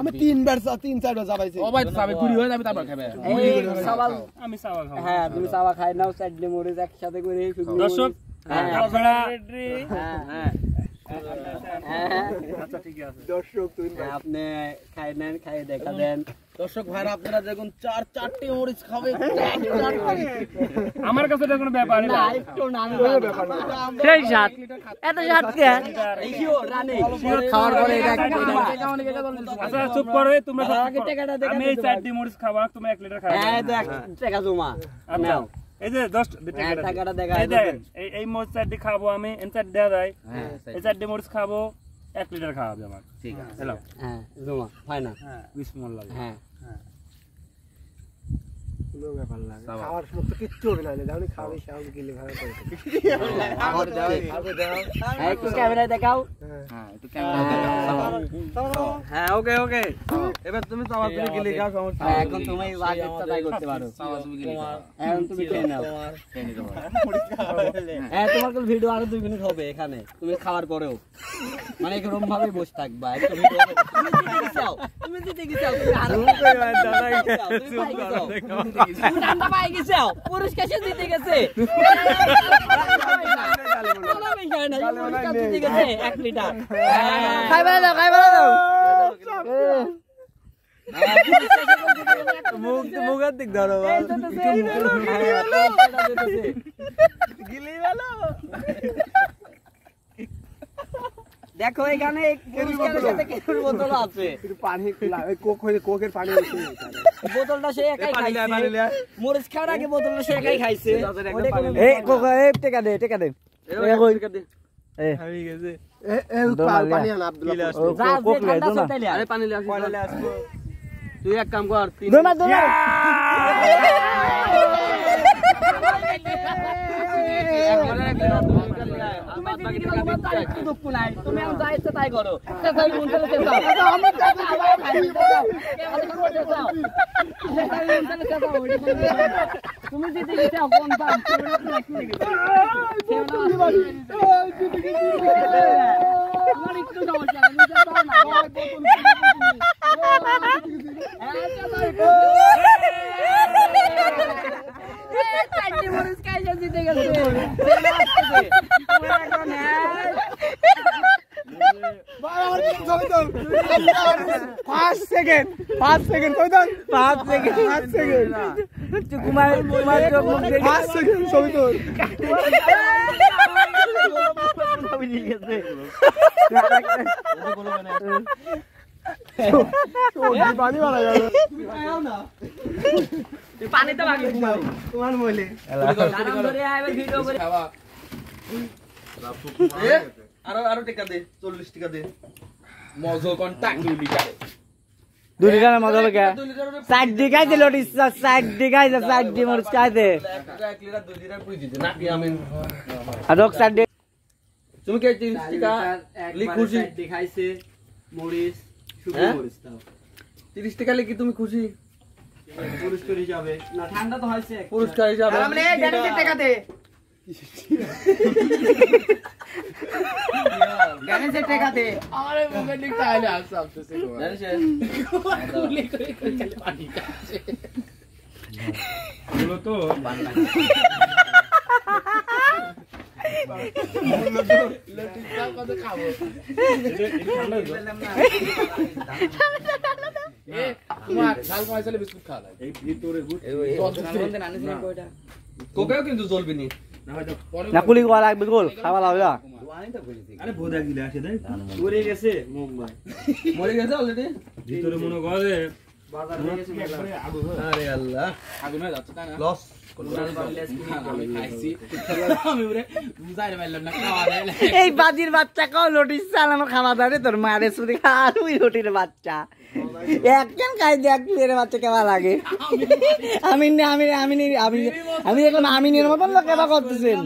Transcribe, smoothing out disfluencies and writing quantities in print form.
আমি তিনবার তিন চারবার চাবাইছি আমি চাওয়া খাবো। হ্যাঁ তুমি চাওয়া খাই নাও, চাটনি মরিচ একসাথে করে দর্শক। আপনি খাই নেন, খাই দেখা দেন দর্শক ভাইরা। আপনারা দেখুন চারটি মরিচ খাবে, আমার কাছে কোনো ব্যাপার না, একটু নাম সেই স্বাদ এত স্বাদ কে খাওয়ার পরে আচ্ছা চুপ করো তোমরা। আমি এই চারটি মরিচ খাবো, তুমি 1 লিটার খাও। হ্যাঁ তো 1 টাকা জমা নাও। এই যে 10 টাকাটা দেখা এই মরিচ চারটি খাবো আমি, এন চারটি দেওয়া যায়। এই চারটি মরিচ খাবো, 1 লিটার খাওয়াবে আমার। ঠিক আছে চলো। হ্যাঁ জমা হয় না। হ্যাঁ বিসমিল্লাহ। হ্যাঁ কোনো ব্যাপার না, খাওয়ার সময় তো কিচ্ছু হবে না, জানি খাওয়াই সব গিলে ভালো করে। আবার দাও হ্যাঁ একটু ক্যামেরা দেখাও। হ্যাঁ একটু ক্যামেরা দেখাও। হ্যাঁ ওকে ওকে। এবার তুমি চাওয়া করে গিলে খাও, সমস্যা নেই। এখন তুমি ওয়াজিবটা তাই করতে পারো। চাওয়া তুমি গিলে খাও, এখন তুমি খেয়ে নাও। হ্যাঁ তোমার কোন ভিডিও আরো 2 মিনিট হবে এখানে, তুমি খাওয়ার পরেও মানে এরকম ভাবে বসে থাকবা। একটু ভিডিও তুমি দিতে গেছাও, তুমি আরো দাদা পাই গেছাও, পুরস্কার দিতে গেছে 1 লিটার। খাইবা দাও খাইবা দাও। মুখের দিক ধরো দেখো এখানে পুরস্কারের সাথে কেকুর বোতল আছে, পানি কোকের পানি বোতলটা সে একাই খাইছে। মরিচ খাওয়ার আগে বোতলটা সে একাই খাইছে। এই কোক এই টাকা দে টাকা দে টাকা দে। এই আমি গেছে পানি আন আব্দুল্লাহ কোক লে দো না। আরে পানি লে আসো, কয়লা লে আসবো। তুই এক কাম কর, 3 দো না দো না। তুমি যা ইচ্ছা তাই করো। তুমি দিতে গেছে কোন দাম তোমার একটু সমস্যা জিতে গেছে। 5 second 5 second 5 second Kumar Kumar 5 second ছবি তোল। পানি মারা গেল, পানি তো লাগে তোমার বলে আরো টাকা দে, 40 টাকা দে। মজো কন্টাক্ট 2 লিটার 2 লিটার মজা লাগে। 60 টাকা দিল ডিস 60 টাকা 60 মরিচ খাই দে। 1 লিটার 2 লিটার পুরি দিতে না কি আমি আদক 60 তুমি কে 30 টাকা লিখুছি দেখাইছে মরিচ শুধু মরিচ দাও। 30 টাকা লিখি তুমি খুশি? পুরস্কার হিসাবে না, ঠান্ডা তো হইছে পুরস্কার হিসাবে। আমরা এই 1.5 টাকা দে। 1.5 টাকা দে। আরে মুখে নিক তাইলে আসছে গো। গুলি করে খালি পানি খাচ্ছে বলো তো বাংলা। বলো তো লটিস দাও কত খাবো। ঠান্ডা বললাম না। এ তোমার ঝাল খাইছলে বিস্কুট খা লাই। এই ভিতরে গুড বন্ধে নানিস না কয়টা কোকেও কিন্তু জ্বলবি নি না। কুলি করা লাগবে গোল খাওয়া লাগবে। আরে বোদা গিলা আসে দেখ মরে গেছে মুম্বাই মরে গেছে অলরেডি ভিতরে মনে করে বাজার হয়ে গেছে একবারে আগুন। আরে আল্লাহ আগুন হয়ে যাচ্ছে তাই না লস এই বাজির বাচ্চা কাও লটিস চালানো খাওয়া দাঁড়ে তোর মারে শুধু খাওয়াই রুটির বাচ্চা একজন খাই দেখ এর বাচ্চা কেমন লাগে। আমি দেখলাম আমিনের মতন লোক কেবা করতেছেন।